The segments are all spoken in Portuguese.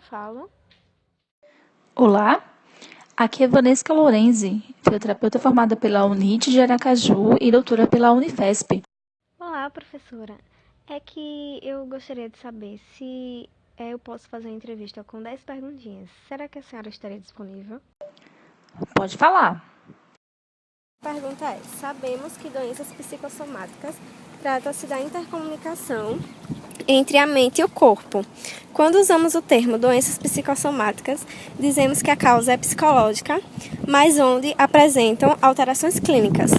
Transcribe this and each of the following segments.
falo? Olá, aqui é Vanessa Lorenzi, fisioterapeuta formada pela UNIT de Aracaju e doutora pela Unifesp. Olá, professora. É que eu gostaria de saber se eu posso fazer uma entrevista com 10 perguntinhas. Será que a senhora estaria disponível? Pode falar. A pergunta é: sabemos que doenças psicossomáticas tratam-se da intercomunicação entre a mente e o corpo. Quando usamos o termo doenças psicossomáticas, dizemos que a causa é psicológica, mas onde apresentam alterações clínicas.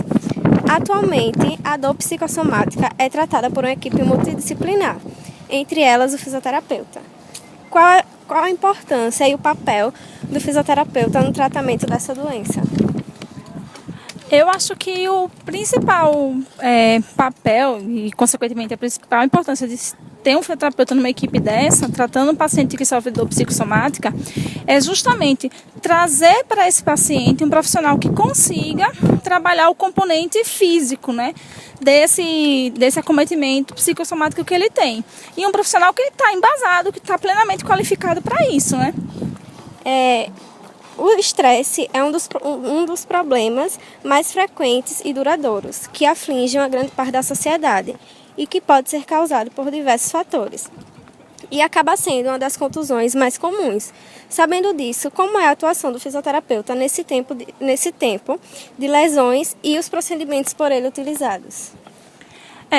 Atualmente, a dor psicossomática é tratada por uma equipe multidisciplinar, entre elas o fisioterapeuta. Qual a importância e o papel do fisioterapeuta no tratamento dessa doença? Eu acho que o principal papel e, consequentemente, a principal importância de ter um fisioterapeuta numa equipe dessa, tratando um paciente que sofre de dor psicossomática, é justamente trazer para esse paciente um profissional que consiga trabalhar o componente físico, né, desse acometimento psicossomático que ele tem. E um profissional que está embasado, que está plenamente qualificado para isso, né? O estresse é um dos problemas mais frequentes e duradouros que afligem uma grande parte da sociedade e que pode ser causado por diversos fatores. E acaba sendo uma das contusões mais comuns. Sabendo disso, como é a atuação do fisioterapeuta nesse tempo de lesões e os procedimentos por ele utilizados?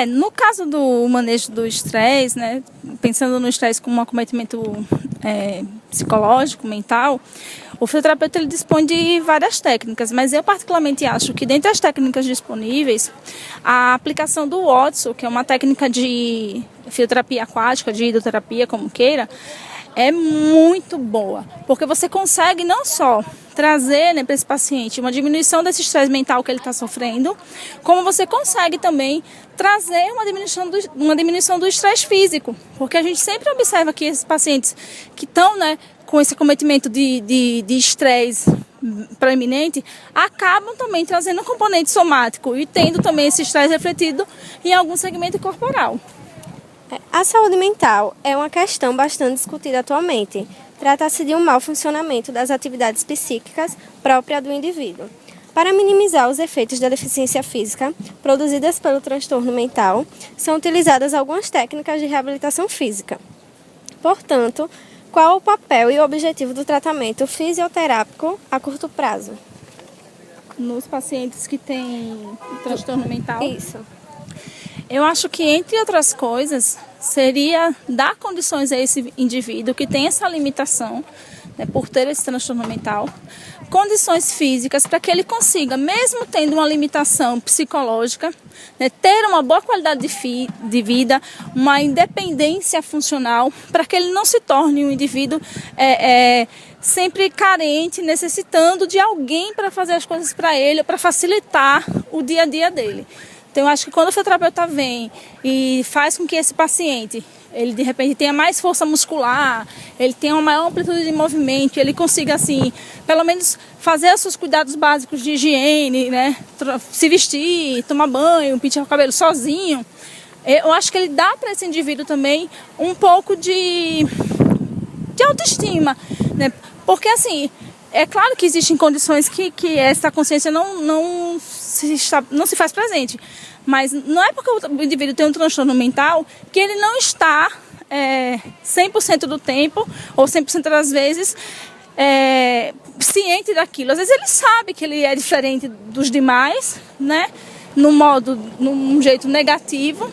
No caso do manejo do estresse, né, pensando no estresse como um acometimento psicológico, mental, o fisioterapeuta ele dispõe de várias técnicas, mas eu particularmente acho que dentre as técnicas disponíveis, a aplicação do Watson, que é uma técnica de fisioterapia aquática, de hidroterapia, como queira, é muito boa, porque você consegue não só trazer, né, para esse paciente uma diminuição desse estresse mental que ele está sofrendo, como você consegue também trazer uma diminuição do estresse físico, porque a gente sempre observa que esses pacientes que estão, né, com esse acometimento de estresse proeminente, acabam também trazendo um componente somático e tendo também esse estresse refletido em algum segmento corporal. A saúde mental é uma questão bastante discutida atualmente. Trata-se de um mau funcionamento das atividades psíquicas próprias do indivíduo. Para minimizar os efeitos da deficiência física produzidas pelo transtorno mental, são utilizadas algumas técnicas de reabilitação física. Portanto, qual o papel e o objetivo do tratamento fisioterápico a curto prazo? Nos pacientes que têm transtorno mental? Isso. Eu acho que, entre outras coisas, seria dar condições a esse indivíduo que tem essa limitação, né, por ter esse transtorno mental, condições físicas para que ele consiga, mesmo tendo uma limitação psicológica, né, ter uma boa qualidade de vida, uma independência funcional, para que ele não se torne um indivíduo sempre carente, necessitando de alguém para fazer as coisas para ele, para facilitar o dia a dia dele. Então, eu acho que quando o fisioterapeuta vem e faz com que esse paciente, ele de repente tenha mais força muscular, ele tenha uma maior amplitude de movimento, ele consiga, assim, pelo menos fazer os seus cuidados básicos de higiene, né? Se vestir, tomar banho, pentear o cabelo sozinho, eu acho que ele dá para esse indivíduo também um pouco de autoestima, né? Porque, assim, é claro que existem condições que essa consciência não se faz presente. Mas não é porque o indivíduo tem um transtorno mental que ele não está 100% do tempo ou 100% das vezes ciente daquilo. Às vezes ele sabe que ele é diferente dos demais, né? Num jeito negativo.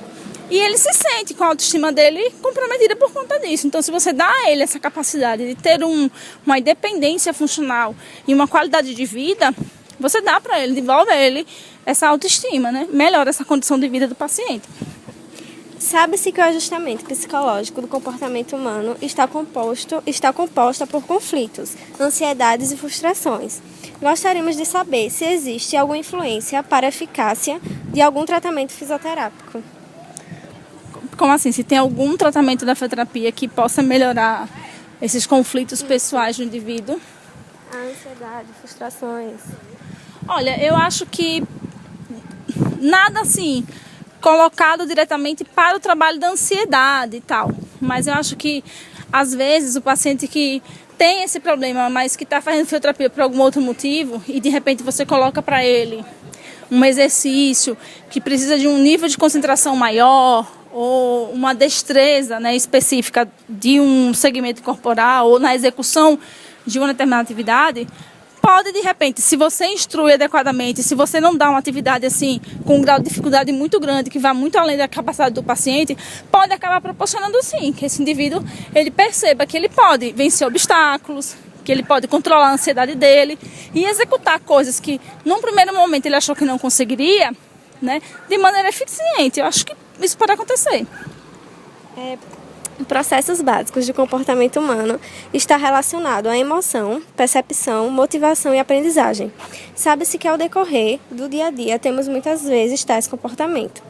E ele se sente com a autoestima dele comprometida por conta disso. Então, se você dá a ele essa capacidade de ter uma independência funcional e uma qualidade de vida, você dá para ele, devolve a ele essa autoestima, né? Melhora essa condição de vida do paciente. Sabe-se que o ajustamento psicológico do comportamento humano está composta por conflitos, ansiedades e frustrações. Gostaríamos de saber se existe alguma influência para a eficácia de algum tratamento fisioterápico. Como assim? Se tem algum tratamento da fisioterapia que possa melhorar esses conflitos pessoais do indivíduo? A ansiedade, frustrações. Olha, eu acho que nada assim colocado diretamente para o trabalho da ansiedade e tal. Mas eu acho que Às vezes, o paciente que tem esse problema, mas que está fazendo fisioterapia por algum outro motivo, e de repente você coloca para ele um exercício que precisa de um nível de concentração maior, ou uma destreza, né, específica de um segmento corporal, ou na execução de uma determinada atividade, pode, de repente, se você instrui adequadamente, se você não dá uma atividade assim, com um grau de dificuldade muito grande, que vá muito além da capacidade do paciente, pode acabar proporcionando, sim, que esse indivíduo ele perceba que ele pode vencer obstáculos, que ele pode controlar a ansiedade dele e executar coisas que, num primeiro momento, ele achou que não conseguiria, né, de maneira eficiente. Eu acho que isso pode acontecer. Processos básicos de comportamento humano está relacionado à emoção, percepção, motivação e aprendizagem. Sabe-se que ao decorrer do dia a dia temos muitas vezes tais comportamentos.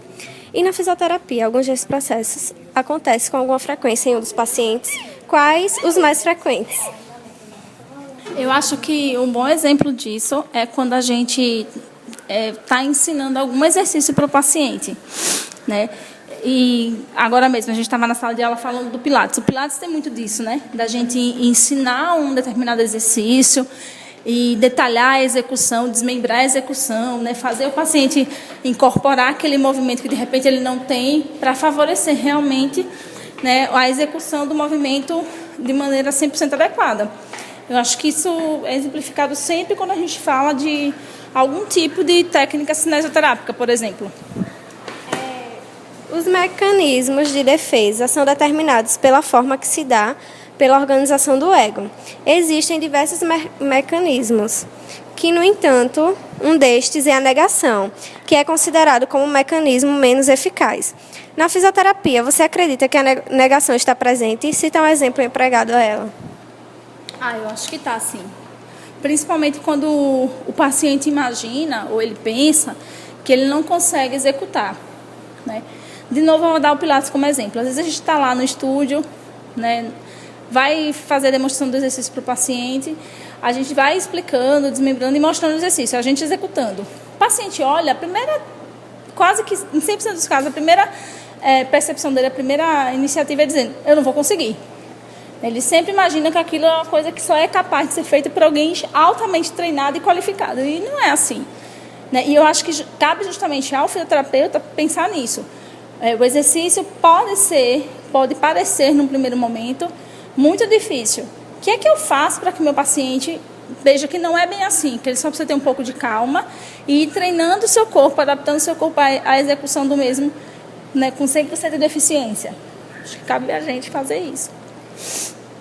E na fisioterapia, alguns desses processos acontecem com alguma frequência em um dos pacientes. Quais os mais frequentes? Eu acho que um bom exemplo disso é quando a gente está ensinando algum exercício para o paciente, né? E agora mesmo, a gente estava na sala de aula falando do Pilates. O Pilates tem muito disso, né? Da gente ensinar um determinado exercício e detalhar a execução, desmembrar a execução, né? Fazer o paciente incorporar aquele movimento que, de repente, ele não tem para favorecer realmente, né, a execução do movimento de maneira 100% adequada. Eu acho que isso é exemplificado sempre quando a gente fala de algum tipo de técnica cinesioterápica, por exemplo. Os mecanismos de defesa são determinados pela forma que se dá pela organização do ego. Existem diversos mecanismos, que, no entanto, um destes é a negação, que é considerado como um mecanismo menos eficaz. Na fisioterapia, você acredita que a negação está presente? E cita um exemplo empregado a ela. Eu acho que está, sim. Principalmente quando o paciente imagina ou ele pensa que ele não consegue executar, né? De novo, eu vou dar o Pilates como exemplo. Às vezes a gente está lá no estúdio, né, vai fazer a demonstração do exercício para o paciente, a gente vai explicando, desmembrando e mostrando o exercício, a gente executando. O paciente olha, quase que em 100% dos casos, a primeira percepção dele, a primeira iniciativa é dizendo, eu não vou conseguir. Ele sempre imagina que aquilo é uma coisa que só é capaz de ser feita por alguém altamente treinado e qualificado. E não é assim, né? E eu acho que cabe justamente ao fisioterapeuta pensar nisso. O exercício pode parecer, num primeiro momento, muito difícil. O que é que eu faço para que o meu paciente veja que não é bem assim, que ele só precisa ter um pouco de calma e ir treinando o seu corpo, adaptando o seu corpo à execução do mesmo, né, com 100% de eficiência. Acho que cabe a gente fazer isso.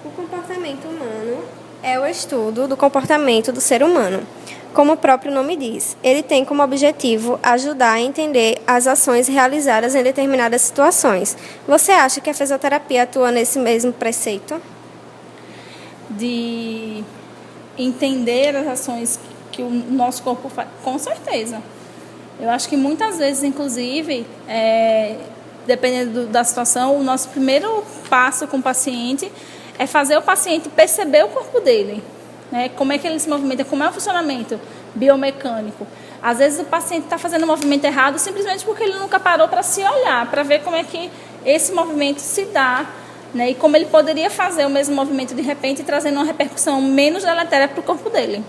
O comportamento humano é o estudo do comportamento do ser humano. Como o próprio nome diz, ele tem como objetivo ajudar a entender as ações realizadas em determinadas situações. Você acha que a fisioterapia atua nesse mesmo preceito? De entender as ações que o nosso corpo faz, com certeza. Eu acho que muitas vezes, inclusive, dependendo da situação, o nosso primeiro passo com o paciente é fazer o paciente perceber o corpo dele. Né? Como é que ele se movimenta, como é o funcionamento biomecânico. Às vezes o paciente está fazendo o movimento errado simplesmente porque ele nunca parou para se olhar, para ver como é que esse movimento se dá, né? E como ele poderia fazer o mesmo movimento de repente, trazendo uma repercussão menos deletéria para o corpo dele.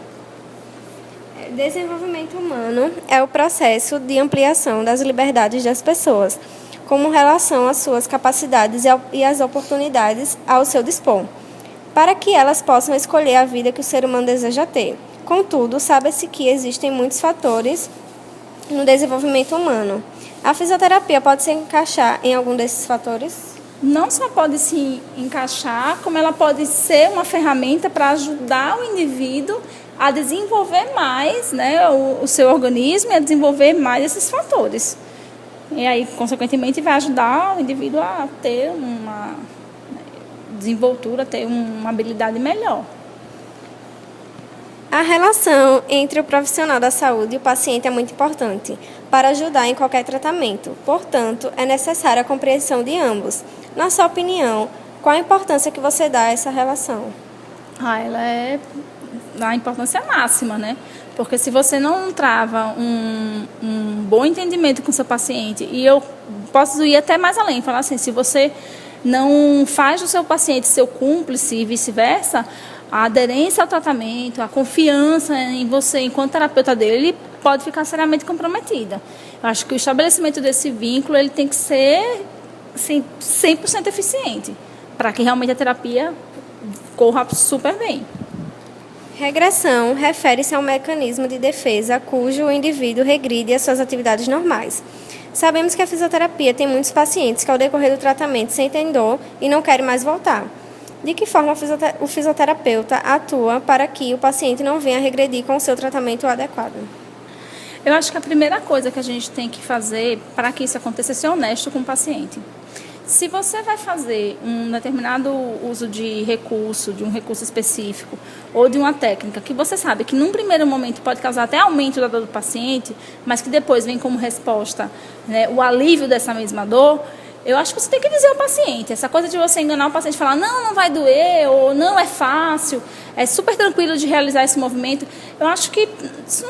Desenvolvimento humano é o processo de ampliação das liberdades das pessoas, como relação às suas capacidades e às oportunidades ao seu dispor, para que elas possam escolher a vida que o ser humano deseja ter. Contudo, sabe-se que existem muitos fatores no desenvolvimento humano. A fisioterapia pode se encaixar em algum desses fatores? Não só pode se encaixar, como ela pode ser uma ferramenta para ajudar o indivíduo a desenvolver mais, né, o seu organismo e a desenvolver mais esses fatores. E aí, consequentemente, vai ajudar o indivíduo a ter uma desenvoltura, ter uma habilidade melhor. A relação entre o profissional da saúde e o paciente é muito importante para ajudar em qualquer tratamento. Portanto, é necessária a compreensão de ambos. Na sua opinião, qual a importância que você dá a essa relação? Ela é a importância máxima, né? Porque se você não trava um bom entendimento com o seu paciente, e eu posso ir até mais além, falar assim, se você não faz do seu paciente seu cúmplice e vice-versa, a aderência ao tratamento, a confiança em você enquanto terapeuta dele pode ficar seriamente comprometida. Eu acho que o estabelecimento desse vínculo ele tem que ser assim, 100% eficiente, para que realmente a terapia corra super bem. Regressão refere-se a um mecanismo de defesa cujo o indivíduo regride às suas atividades normais. Sabemos que a fisioterapia tem muitos pacientes que, ao decorrer do tratamento, sentem dor e não querem mais voltar. De que forma o fisioterapeuta atua para que o paciente não venha a regredir com o seu tratamento adequado? Eu acho que a primeira coisa que a gente tem que fazer para que isso aconteça é ser honesto com o paciente. Se você vai fazer um determinado uso de recurso, de um recurso específico, ou de uma técnica que você sabe que num primeiro momento pode causar até aumento da dor do paciente, mas que depois vem como resposta, né, o alívio dessa mesma dor, eu acho que você tem que dizer ao paciente. Essa coisa de você enganar o paciente e falar, não vai doer, ou não é fácil, é super tranquilo de realizar esse movimento, eu acho que isso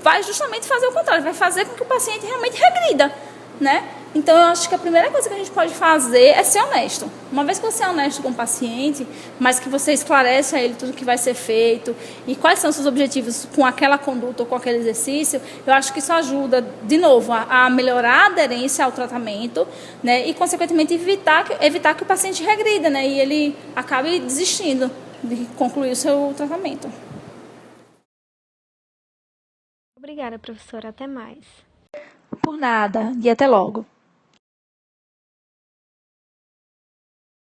vai justamente fazer o contrário, vai fazer com que o paciente realmente regrida, né? Então, eu acho que a primeira coisa que a gente pode fazer é ser honesto. Uma vez que você é honesto com o paciente, mas que você esclarece a ele tudo que vai ser feito e quais são os seus objetivos com aquela conduta ou com aquele exercício, eu acho que isso ajuda, de novo, a melhorar a aderência ao tratamento, né, e, consequentemente, evitar que o paciente regrida, né, e ele acabe desistindo de concluir o seu tratamento. Obrigada, professora. Até mais. Por nada, e até logo.